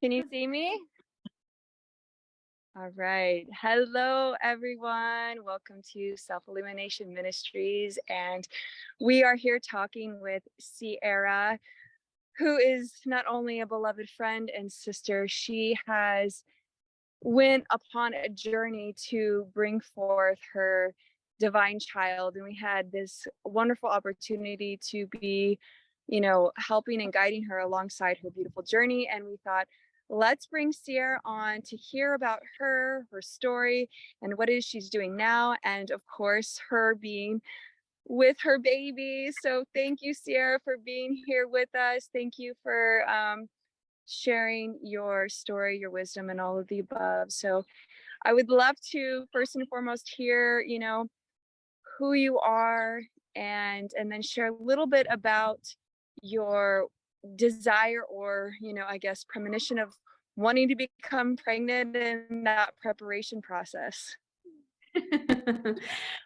Can you see me? All right. Hello, everyone. Welcome to Self Illumination Ministries. And we are here talking with Ceara, who is not only a beloved friend and sister, she has went upon a journey to bring forth her divine child. And we had this wonderful opportunity to be, helping and guiding her alongside her beautiful journey. And we thought, let's bring Ceara on to hear about her story, and what it is she's doing now. And of course, her being with her baby. So thank you, Ceara, for being here with us. Thank you for sharing your story, your wisdom, and all of the above. So I would love to first and foremost hear, who you are, and then share a little bit about your desire, or, I guess premonition of wanting to become pregnant and that preparation process.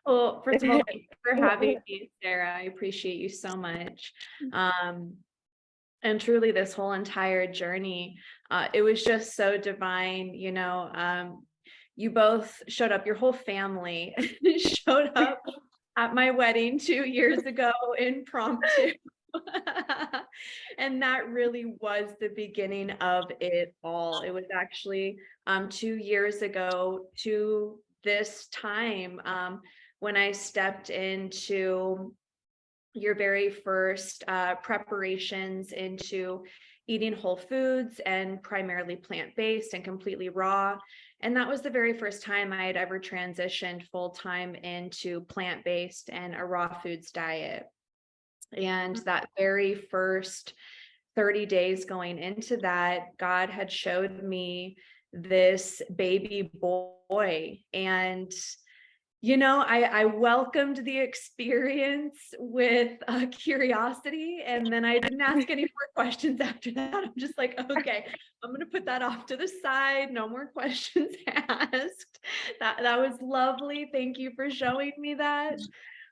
Well, first of all, thank you for having me, Sarah. I appreciate you so much. And truly, this whole entire journey, it was just so divine. You both showed up, your whole family showed up at my wedding 2 years ago, impromptu. And that really was the beginning of it all. It was actually 2 years ago to this time when I stepped into your very first preparations into eating whole foods and primarily plant-based and completely raw. And that was the very first time I had ever transitioned full-time into plant-based and a raw foods diet. And that very first 30 days going into that, God had showed me this baby boy. And I welcomed the experience with curiosity, and then I didn't ask any more questions after that. I'm just like, okay, I'm going to put that off to the side. No more questions asked. That was lovely. Thank you for showing me that.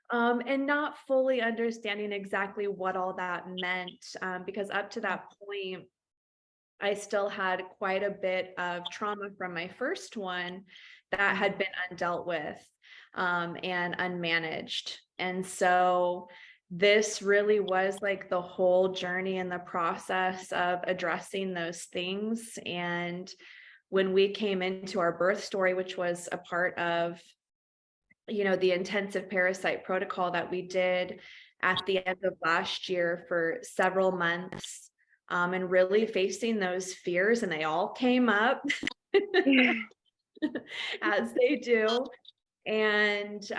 And not fully understanding exactly what all that meant, because up to that point, I still had quite a bit of trauma from my first one that had been undealt with and unmanaged. And so this really was like the whole journey and the process of addressing those things. And when we came into our birth story, which was a part of, the intensive parasite protocol that we did at the end of last year for several months, and really facing those fears, and they all came up as they do. And,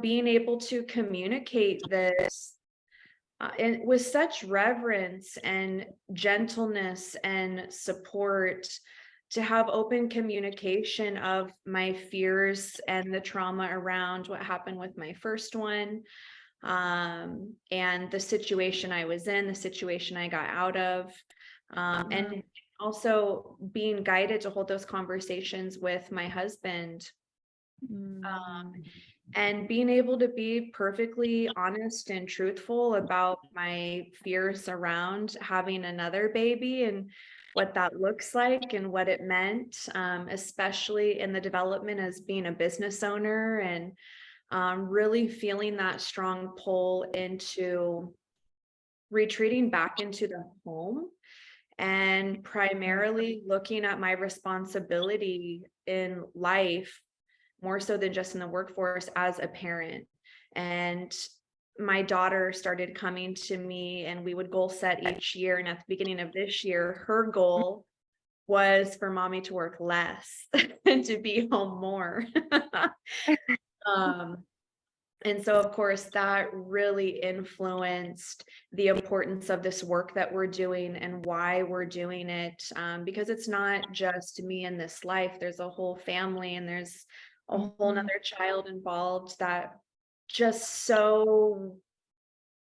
being able to communicate this and with such reverence and gentleness and support, to have open communication of my fears and the trauma around what happened with my first one, and the situation I was in, the situation I got out of, and also being guided to hold those conversations with my husband, and being able to be perfectly honest and truthful about my fears around having another baby and what that looks like and what it meant, especially in the development as being a business owner, and really feeling that strong pull into retreating back into the home, and primarily looking at my responsibility in life more so than just in the workforce as a parent. And my daughter started coming to me, and we would goal set each year. And at the beginning of this year, her goal was for mommy to work less and to be home more. And so, of course, that really influenced the importance of this work that we're doing and why we're doing it, because it's not just me in this life. There's a whole family, and there's a whole nother child involved that just so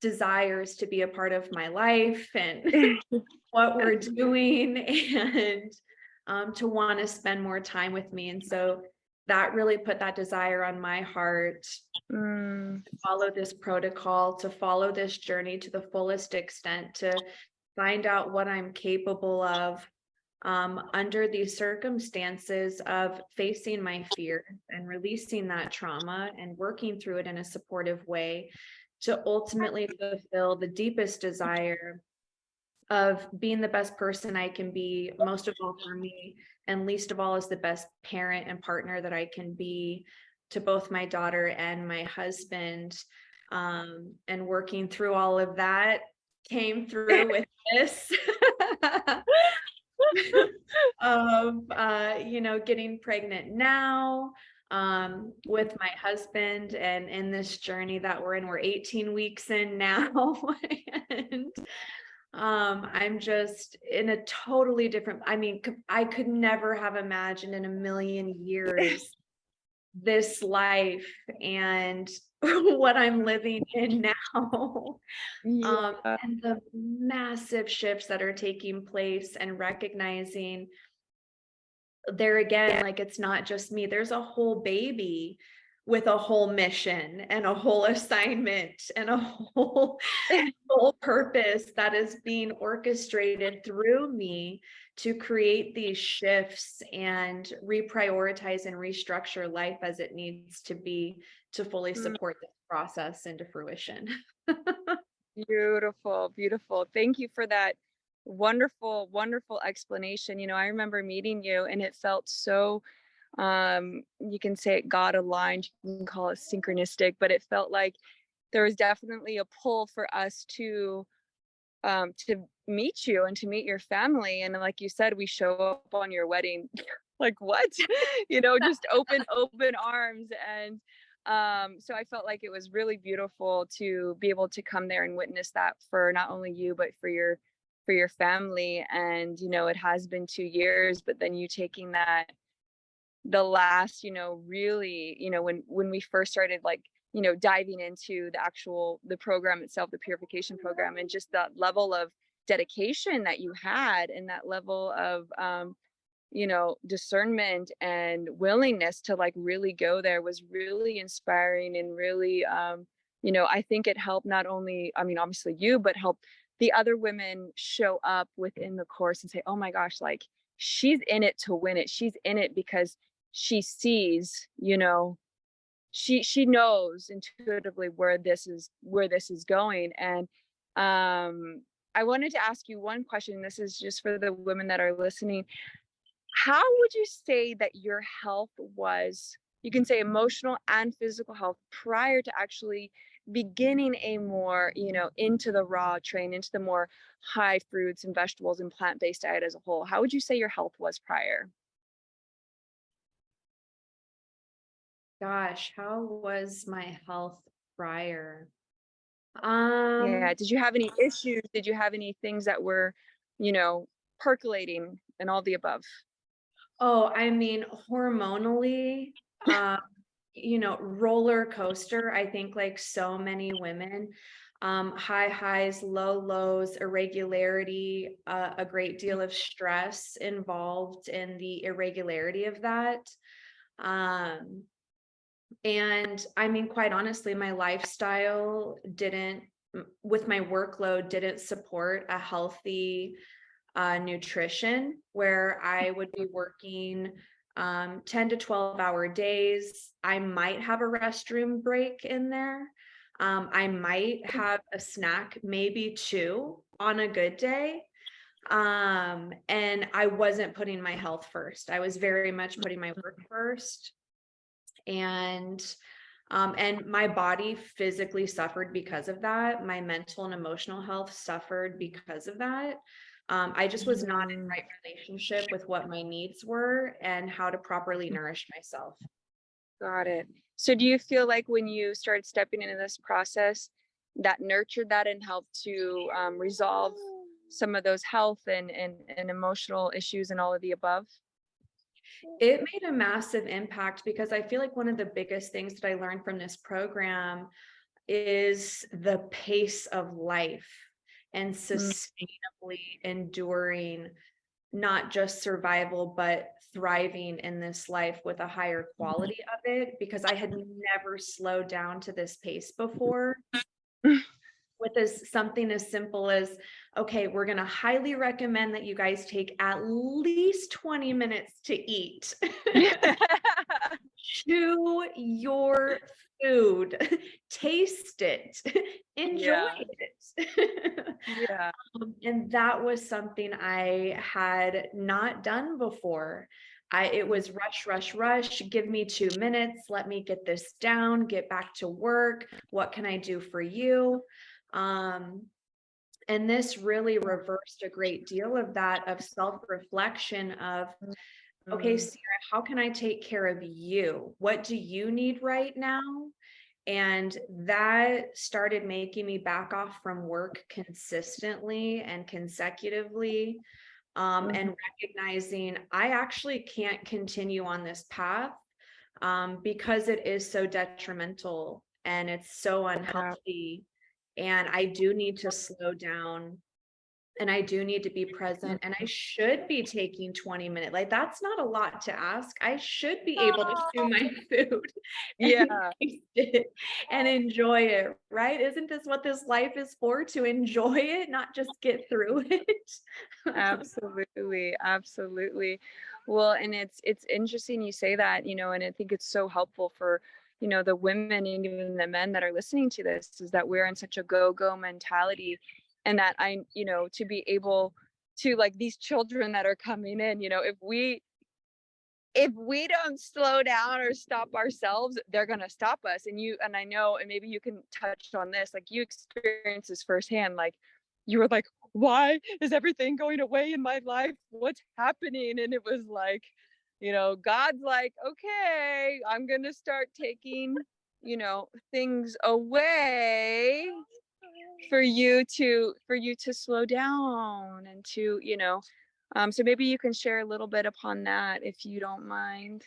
desires to be a part of my life and what we're doing, and to want to spend more time with me. And so that really put that desire on my heart to follow this protocol, to follow this journey to the fullest extent, to find out what I'm capable of under these circumstances of facing my fear and releasing that trauma and working through it in a supportive way to ultimately fulfill the deepest desire of being the best person I can be, most of all for me, and least of all as the best parent and partner that I can be to both my daughter and my husband. And working through all of that came through with this of getting pregnant now with my husband, and in this journey that we're 18 weeks in now. And I'm just in a totally different, I mean, I could never have imagined in a million years this life and what I'm living in now. Yeah. And the massive shifts that are taking place, and recognizing there again, like it's not just me, there's a whole baby with a whole mission and a whole assignment and a whole purpose that is being orchestrated through me to create these shifts and reprioritize and restructure life as it needs to be to fully Mm, support this process into fruition. beautiful, beautiful. Thank you for that wonderful, wonderful explanation. I remember meeting you and it felt so, you can say it God aligned, you can call it synchronistic, but it felt like there was definitely a pull for us to meet you and to meet your family. And like you said, we show up on your wedding like what? Just open arms. And so I felt like it was really beautiful to be able to come there and witness that for not only you but for your family. And it has been 2 years, but then you taking that the last, really, when we first started, like, diving into the program itself, the purification program, and just that level of dedication that you had, and that level of discernment and willingness to like really go there was really inspiring. And really, I think it helped not only, I mean, obviously you, but helped the other women show up within the course and say, oh my gosh, like she's in it to win it. She's in it because she sees, she knows intuitively where this is going. And I wanted to ask you one question. This is just for the women that are listening. How would you say that your health was, you can say emotional and physical health, prior to actually beginning a more, into the raw train, into the more high fruits and vegetables and plant-based diet as a whole? How would you say your health was prior? Gosh, how was my health prior? Yeah. Um, Did you have any issues? Did you have any things that were, you know, percolating, and all the above? oh, I mean, hormonally, um, roller coaster, I think like so many women, high highs, low lows, irregularity, a great deal of stress involved in the irregularity of that. Um, and I mean, quite honestly, my lifestyle with my workload, didn't support a healthy nutrition, where I would be working 10 to 12-hour days. I might have a restroom break in there. I might have a snack, maybe two on a good day. And I wasn't putting my health first. I was very much putting my work first. And my body physically suffered because of that. My mental and emotional health suffered because of that. I just was not in Mm, right relationship with what my needs were and how to properly nourish myself. got it. So do you feel like when you started stepping into this process, that nurtured that and helped to resolve some of those health and emotional issues and all of the above? It made a massive impact because I feel like one of the biggest things that I learned from this program is the pace of life and Mm, sustainably enduring not just survival, but thriving in this life with a higher quality of it, because I had never slowed down to this pace before. with something as simple as, okay, we're going to highly recommend that you guys take at least 20 minutes to eat. Chew your food, taste it, enjoy Yeah. it. Yeah. And that was something I had not done before. It was rush, rush, rush. Give me 2 minutes. Let me get this down, get back to work. What can I do for you? Um, and this really reversed a great deal of that, of self-reflection of, okay, Mm, Sierra, how can I take care of you? What do you need right now? And that started making me back off from work consistently and consecutively, mhm. and recognizing I actually can't continue on this path, because it is so detrimental and it's so Yeah. unhealthy. And I do need to slow down, and I do need to be Mm. present, and I should be taking 20 minutes. Like, that's not a lot to ask. I should be able to chew Oh, my food and yeah, taste it and enjoy it, right? Isn't this what this life is for? To enjoy it, not just get through it. absolutely, absolutely. Well, and it's interesting you say that, and I think it's so helpful for, the women and even the men that are listening to this, is that we're in such a go-go mentality, and that to be able to, like, these children that are coming in, if we don't slow down or stop ourselves, they're going to stop us. And I know, and maybe you can touch on this, like, you experience this firsthand. Like, you were like, why is everything going away in my life? What's happening? And it was like, God's like, okay, I'm going to start taking, things away for you to slow down and to, so maybe you can share a little bit upon that, if you don't mind.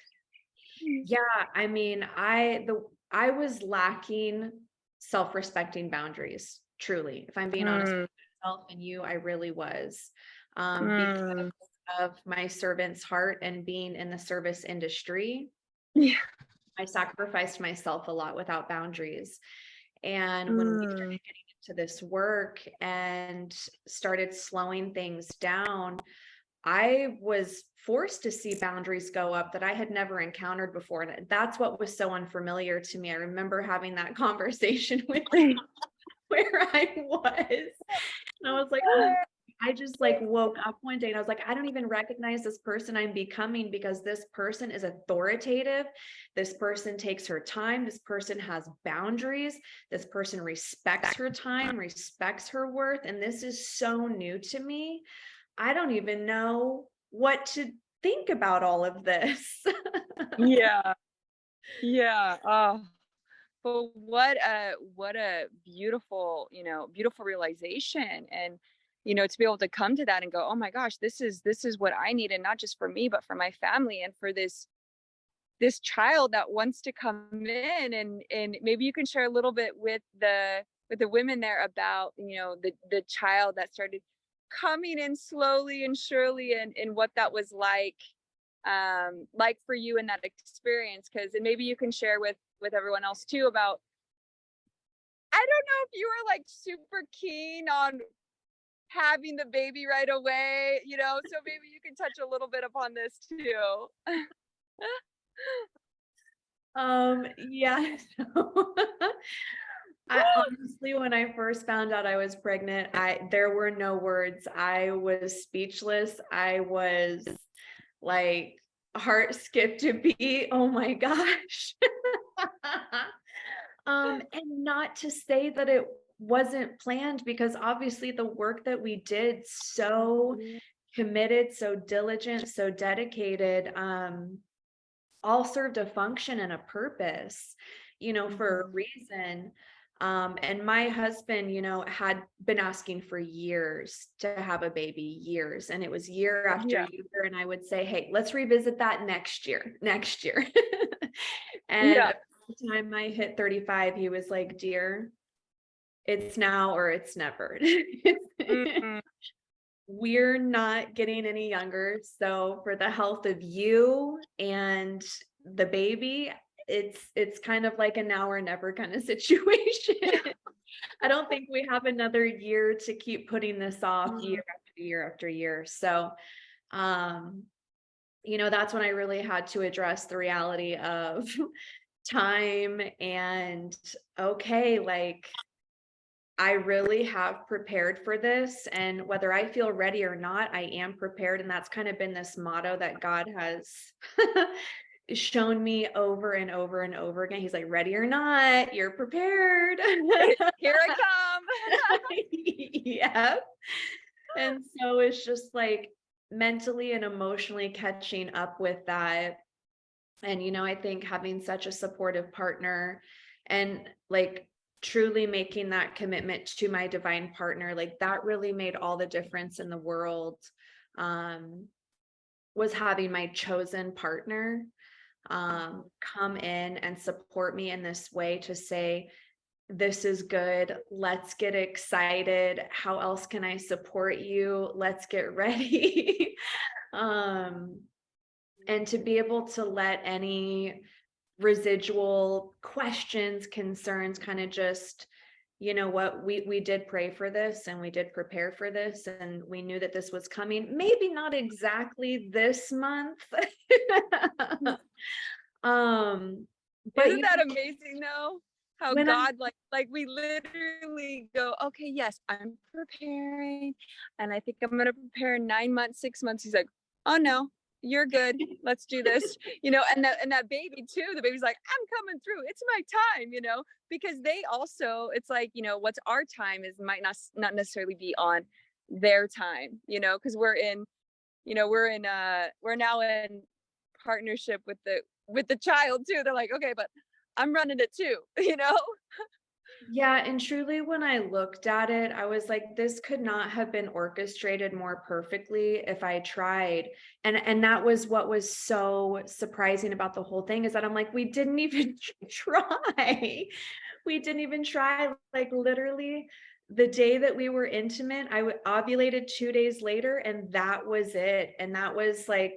Yeah, I mean, I was lacking self-respecting boundaries, truly. If I'm being honest Mm, with myself and you, I really was. Because mm. of my servant's heart and being in the service industry, Yeah. I sacrificed myself a lot without boundaries. And when we Mm, started getting into this work and started slowing things down, I was forced to see boundaries go up that I had never encountered before. And that's what was so unfamiliar to me. I remember having that conversation with where I was. And I was like, oh, I just like woke up one day and I was like, I don't even recognize this person I'm becoming, because this person is authoritative. This person takes her time. This person has boundaries. This person respects her time, respects her worth. And this is so new to me. I don't even know what to think about all of this. yeah, yeah. Oh, but what a beautiful, beautiful realization. And to be able to come to that and go, oh my gosh, this is what I need, and not just for me, but for my family, and for this child that wants to come in. And maybe you can share a little bit with the women there about, the child that started coming in slowly and surely, and what that was like for you in that experience. Because, and maybe you can share with everyone else too about, I don't know if you were like super keen on having the baby right away, so maybe you can touch a little bit upon this too. Yeah. So I honestly, when I first found out I was pregnant, there were no words. I was speechless. I was like heart skipped a beat. Oh my gosh. And not to say that it wasn't planned, because obviously the work that we did, so committed, so diligent, so dedicated, all served a function and a purpose, for a Mhm. reason. And my husband, had been asking for years to have a baby, years. And it was year after Yeah. year. And I would say, hey, let's revisit that next year, next year. And Yeah. by the time I hit 35, he was like, dear, it's now or it's never. Mm, We're not getting any younger. So for the health of you and the baby, it's kind of like a now or never kind of situation. I don't think we have another year to keep putting this off Mm. year after year after year. So, um, that's when I really had to address the reality of time and okay, like I really have prepared for this. And whether I feel ready or not, I am prepared. And that's kind of been this motto that God has shown me over and over and over again. He's like, ready or not, you're prepared. Here I come. Yeah. And so it's just like mentally and emotionally catching up with that. And, I think having such a supportive partner and like truly making that commitment to my divine partner, like that really made all the difference in the world. Um, was having my chosen partner come in and support me in this way to say, this is good. Let's get excited. How else can I support you? Let's get ready. um, and to be able to let any residual questions, concerns kind of just, you know what, we did pray for this and we did prepare for this and we knew that this was coming. Maybe not exactly this month. um, but Isn't that amazing though? How when I God like we literally go, okay, yes, I'm preparing, and I think I'm gonna prepare 9 months, 6 months. He's like, oh no, you're good. Let's do this. And that baby too, the baby's like, I'm coming through. It's my time, because they also, it's like, what's our time is might not necessarily be on their time, because we're now in partnership with the child too. They're like, okay, but I'm running it too, Yeah, and truly when I looked at it, I was like, this could not have been orchestrated more perfectly if I tried. And that was what was so surprising about the whole thing is that I'm like, we didn't even try. We didn't even try. Like literally the day that we were intimate, ovulated 2 days later, and that was it. And that was like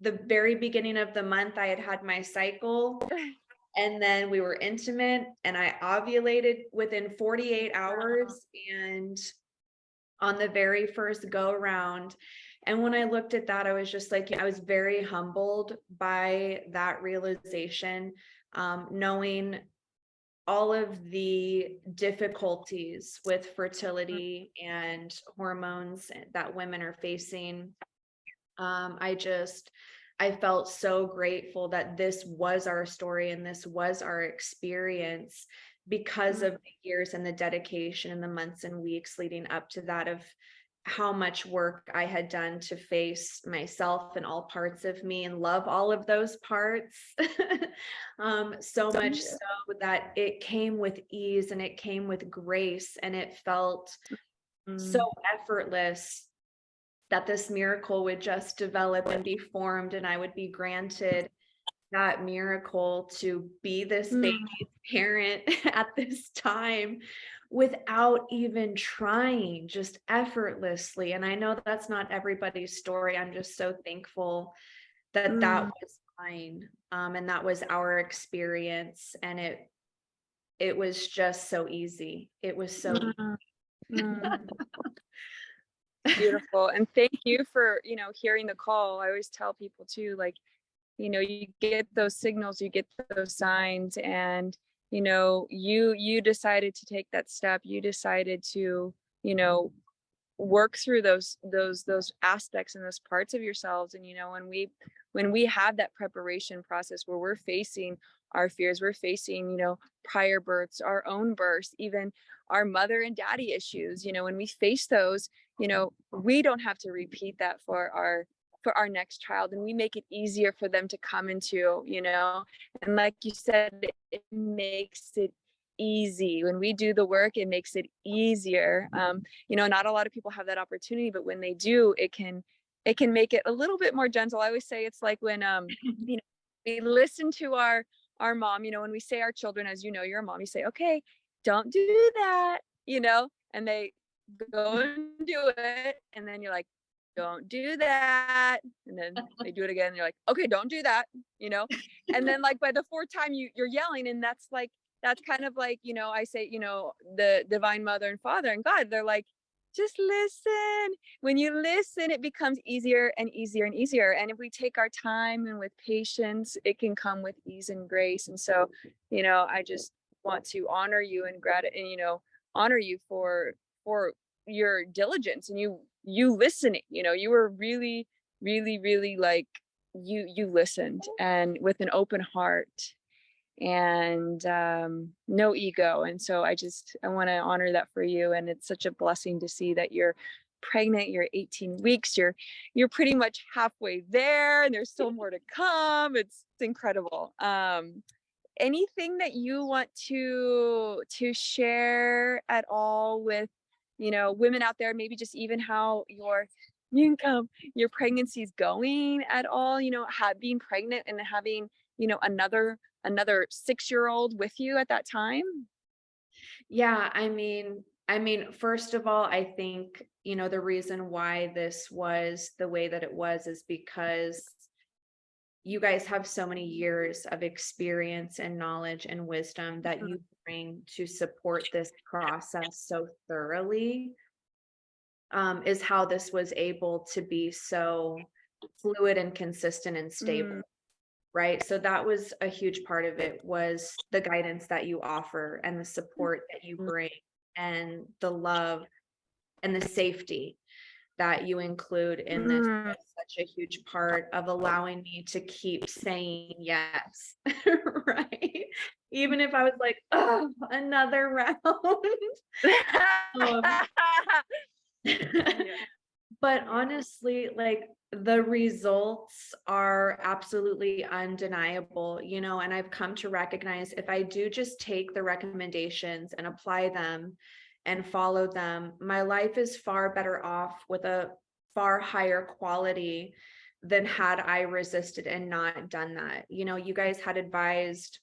the very beginning of the month I had my cycle. And then we were intimate and I ovulated within 48 hours and on the very first go round. And when I looked at that, I was just like, I was very humbled by that realization, knowing all of the difficulties with fertility and hormones that women are facing. I felt so grateful that this was our story and this was our experience because of the years and the dedication and the months and weeks leading up to that of how much work I had done to face myself and all parts of me and love all of those parts. So much so that it came with ease and it came with grace and it felt so Mm, effortless that this miracle would just develop and be formed and I would be granted that miracle to be this mm, baby's parent at this time without even trying, just effortlessly. And I know that's not everybody's story. I'm just so thankful that that mm, was mine, and that was our experience. And it was just so easy. It was so mm, mm. Beautiful. And thank you for, hearing the call. I always tell people too, like, you get those signals, you get those signs, and you decided to take that step. You decided to, you know, work through those aspects and those parts of yourselves. And when we have that preparation process where we're facing our fears, we're facing prior births, our own births, even our mother and daddy issues, when we face those, we don't have to repeat that for our next child, and we make it easier for them to come into, and like you said, it makes it easy. When we do the work, it makes it easier. Not a lot of people have that opportunity, but when they do, it can make it a little bit more gentle. I always say it's like when we listen to our mom, when we say our children, as you're a mom, you say, okay, don't do that, and they go and do it, and then you're like, don't do that, and then they do it again, and you're like, okay, don't do that, and then like by the fourth time you're yelling, and that's kind of like, I say, the divine mother and father and God, they're like, just listen. When you listen, it becomes easier and easier and easier. And if we take our time and with patience, it can come with ease and grace. And so, I just want to honor you and and, honor you for your diligence and you listening. You were really, really, really like you listened and with an open heart and no ego. And so I want to honor that for you. And it's such a blessing to see that you're pregnant. You're 18 weeks. You're pretty much halfway there, and there's still more to come. It's incredible. Anything that you want to share at all with women out there, maybe just even how your pregnancy is going at all, being pregnant and having another 6-year-old with you at that time. Yeah, I mean, first of all, I think, the reason why this was the way that it was is because you guys have so many years of experience and knowledge and wisdom that Mhm. you bring to support this process so thoroughly, is how this was able to be so fluid and consistent and Mm, stable. Right. So that was a huge part of it, was the guidance that you offer and the support that you mm, bring and the love and the safety that you include in this mm. was such a huge part of allowing me to keep saying yes. Right. Even if I was like, oh, another round. um, Yeah. But honestly, like the results are absolutely undeniable, and I've come to recognize if I do just take the recommendations and apply them and follow them, my life is far better off with a far higher quality than had I resisted and not done that. You guys had advised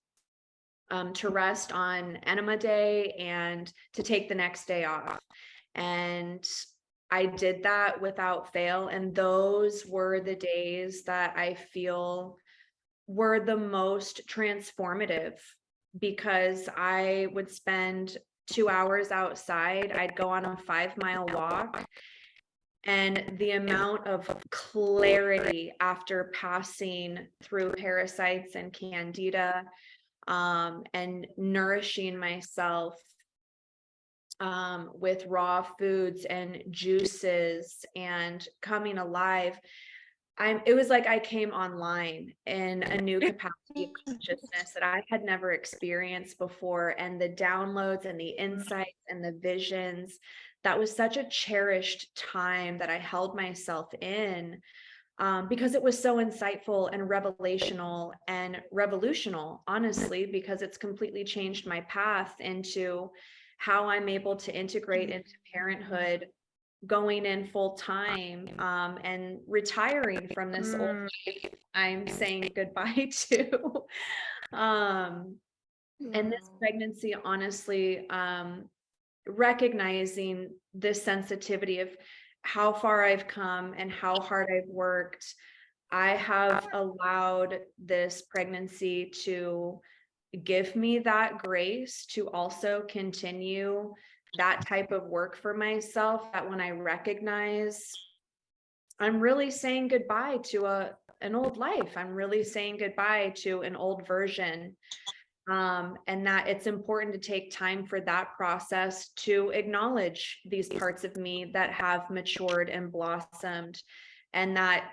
to rest on enema day and to take the next day off. And I did that without fail. And those were the days that I feel were the most transformative because I would spend 2 hours outside. I'd go on a 5-mile walk. And the amount of clarity after passing through parasites and candida, and nourishing myself with raw foods and juices and coming alive. It was like I came online in a new capacity of consciousness that I had never experienced before. And the downloads and the insights and the visions, that was such a cherished time that I held myself in, because it was so insightful and revelational and revolutional, honestly, because it's completely changed my path into how I'm able to integrate into parenthood, going in full time, and retiring from this old Mm, life I'm saying goodbye to. um, and this mm, pregnancy, honestly, recognizing this sensitivity of how far I've come and how hard I've worked, I have allowed this pregnancy to give me that grace to also continue that type of work for myself, that when I recognize I'm really saying goodbye to an old life, I'm really saying goodbye to an old version, and that it's important to take time for that process to acknowledge these parts of me that have matured and blossomed, and that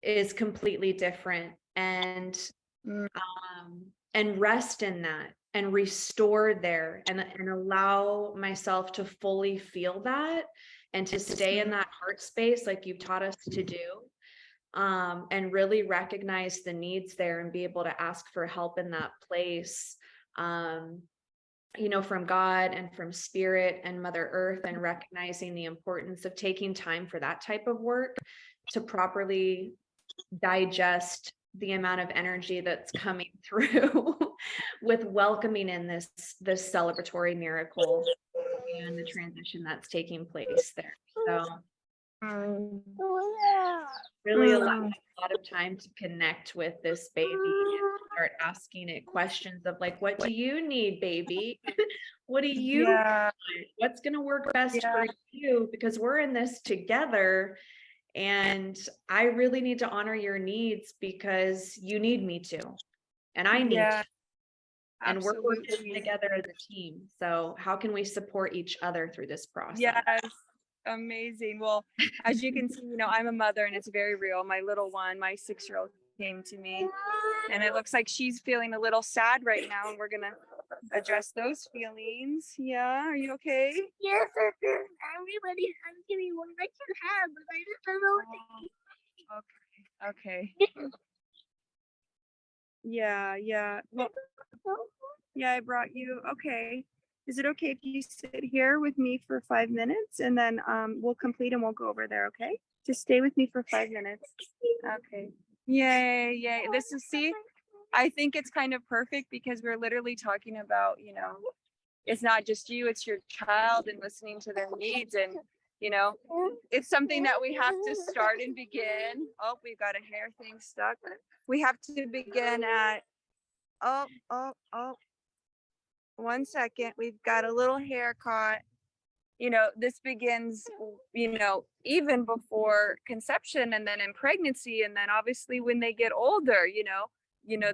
is completely different, mm, and rest in that and restore there, and allow myself to fully feel that and to stay in mm, that heart space like you've taught us to do, and really recognize the needs there and be able to ask for help in that place, um, from God and from spirit and Mother Earth, and recognizing the importance of taking time for that type of work to properly digest the amount of energy that's coming through with welcoming in this celebratory miracle and the transition that's taking place there. So Mm. Really allowed Mm. a lot of time to connect with this baby and start asking it questions of like, what do you need, baby? What do you Yeah, want? What's going to work best yeah, for you? Because we're in this together. And I really need to honor your needs because you need me to, and I need yeah, to. And we're working absolutely. together as a team. So how can we support each other through this process? Yes, amazing. Well, as you can see, I'm a mother and it's very real. My little one, my 6-year-old came to me and it looks like she's feeling a little sad right now and we're gonna address those feelings. Yeah, are you okay? Yes, everybody's asking me what I can have, but I just don't know what to eat. Okay, okay. Yeah, yeah. Well, yeah, I brought you. Okay. Is it okay if you sit here with me for 5 minutes and then we'll complete and we'll go over there, okay? Just stay with me for 5 minutes. Okay. Yay, yay. This is, see, I think it's kind of perfect because we're literally talking about, it's not just you, it's your child and listening to their needs. And, you know, it's something that we have to start and begin. Oh, we've got a hair thing stuck. We have to begin at, oh, 1 second. We've got a little hair caught. This begins, even before conception and then in pregnancy. And then obviously when they get older,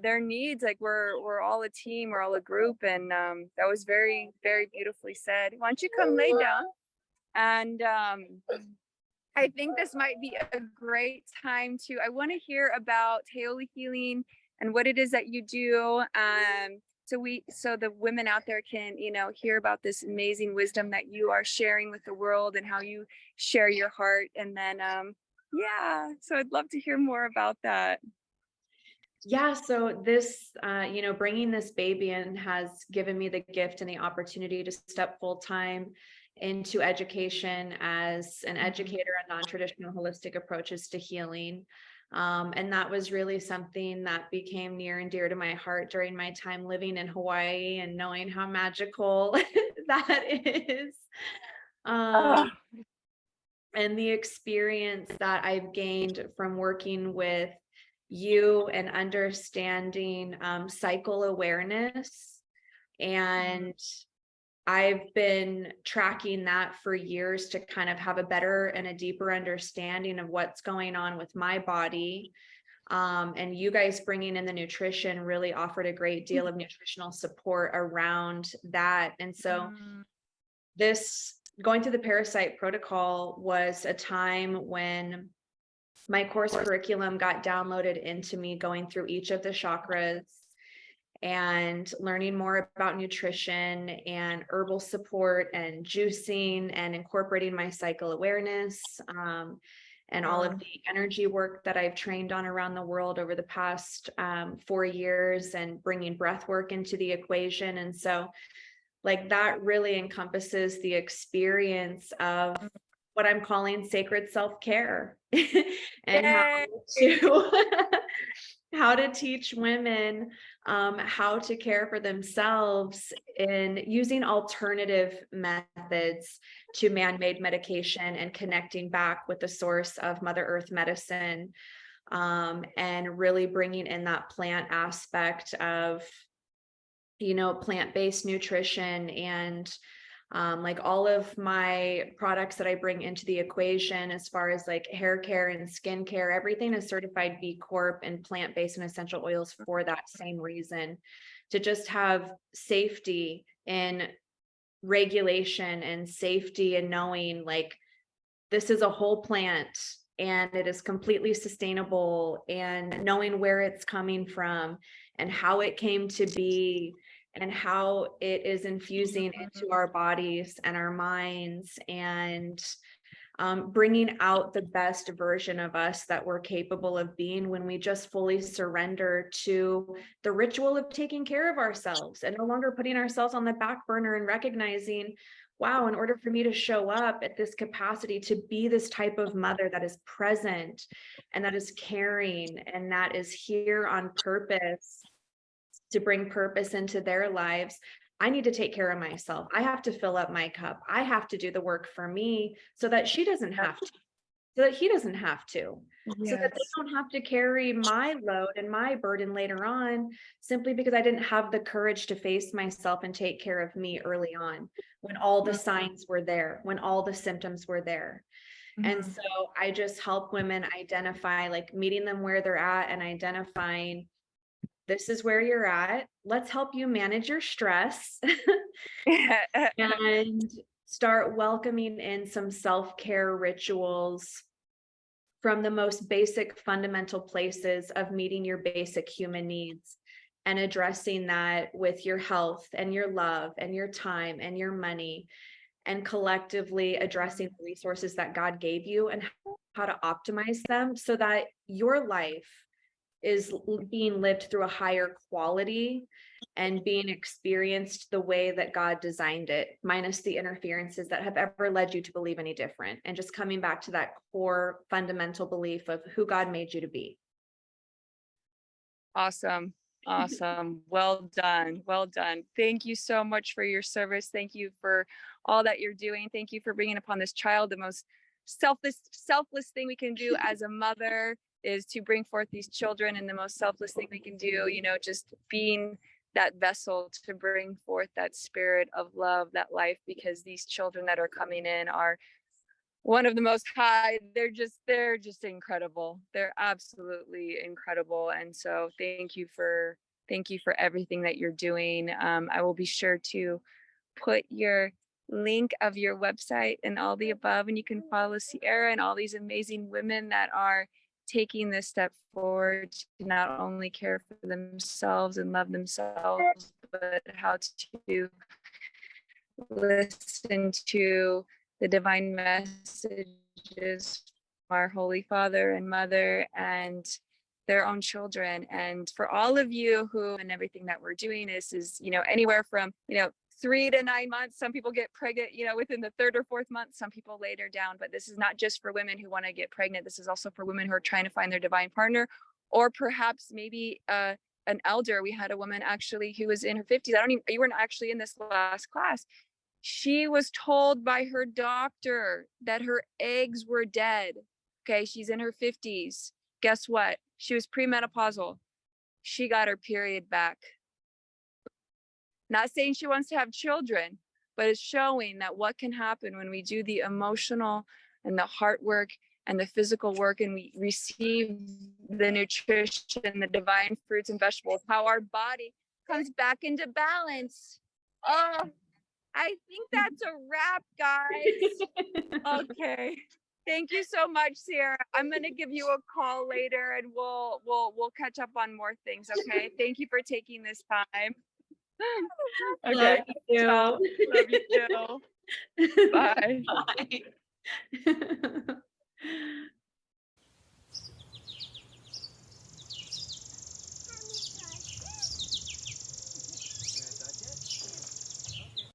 their needs, like we're all a team, we're all a group. And that was very, very beautifully said. Why don't you come lay down? And I think this might be a great time I want to hear about Taola healing and what it is that you do. So the women out there can, hear about this amazing wisdom that you are sharing with the world and how you share your heart. And then, yeah, so I'd love to hear more about that. Yeah, so this, bringing this baby in has given me the gift and the opportunity to step full time into education as an educator on non-traditional holistic approaches to healing. And that was really something that became near and dear to my heart during my time living in Hawaii and knowing how magical that is. Oh, And the experience that I've gained from working with you and understanding cycle awareness. And I've been tracking that for years to kind of have a better and a deeper understanding of what's going on with my body. And you guys bringing in the nutrition really offered a great deal of nutritional support around that. And so this going through the parasite protocol was a time when my course curriculum got downloaded into me, going through each of the chakras and learning more about nutrition and herbal support and juicing and incorporating my cycle awareness, and all of the energy work that I've trained on around the world over the past 4 years, and bringing breath work into the equation. And so like that really encompasses the experience of what I'm calling sacred self-care and yay. how to teach women how to care for themselves in using alternative methods to man-made medication and connecting back with the source of Mother Earth medicine, and really bringing in that plant aspect of plant-based nutrition. And like all of my products that I bring into the equation, as far as like hair care and skin care, everything is certified B Corp and plant-based and essential oils for that same reason, to just have safety and regulation and safety and knowing like this is a whole plant and it is completely sustainable, and knowing where it's coming from and how it came to be and how it is infusing into our bodies and our minds, and bringing out the best version of us that we're capable of being when we just fully surrender to the ritual of taking care of ourselves and no longer putting ourselves on the back burner, and recognizing, wow, in order for me to show up at this capacity to be this type of mother that is present and that is caring and that is here on purpose to bring purpose into their lives, I need to take care of myself. I have to fill up my cup. I have to do the work for me so that she doesn't have to. so that he doesn't have to, so that they Yes. don't have to carry my load and my burden later on, simply because I didn't have the courage to face myself and take care of me early on, when all the signs were there, when all the symptoms were there. And Mhm. so I just help women identify, like meeting them where they're at and identifying, this is where you're at. Let's help you manage your stress and start welcoming in some self-care rituals from the most basic fundamental places of meeting your basic human needs and addressing that with your health and your love and your time and your money, and collectively addressing the resources that God gave you and how to optimize them so that your life is being lived through a higher quality and being experienced the way that God designed it, minus the interferences that have ever led you to believe any different. And just coming back to that core fundamental belief of who God made you to be. Awesome. Awesome. Well done. Well done. Thank you so much for your service. Thank you for all that you're doing. Thank you for bringing upon this child the most selfless thing we can do as a mother is to bring forth these children, and the most selfless thing we can do, just being that vessel to bring forth that spirit of love, that life, because these children that are coming in are one of the most high. They're just incredible. They're absolutely incredible. And so thank you for everything that you're doing. I will be sure to put your link of your website and all the above, and you can follow Ceara and all these amazing women that are taking this step forward to not only care for themselves and love themselves, but how to listen to the divine messages from our Holy Father and Mother and their own children. And for all of you who, and everything that we're doing is anywhere from 3 to 9 months. Some people get pregnant within the third or fourth month, some people later down. But this is not just for women who want to get pregnant. This is also for women who are trying to find their divine partner, or perhaps maybe an elder. We had a woman actually who was in her 50s. You weren't actually in this last class. She was told by her doctor that her eggs were dead. Okay, she's in her 50s. Guess what? She was premenopausal. She got her period back. Not saying she wants to have children, but it's showing that what can happen when we do the emotional and the heart work and the physical work, and we receive the nutrition, the divine fruits and vegetables, how our body comes back into balance. Oh, I think that's a wrap, guys. Okay. Thank you so much, Ceara. I'm gonna give you a call later, and we'll catch up on more things. Okay. Thank you for taking this time. Love Okay. you. Ciao. Love you too. Bye. Bye.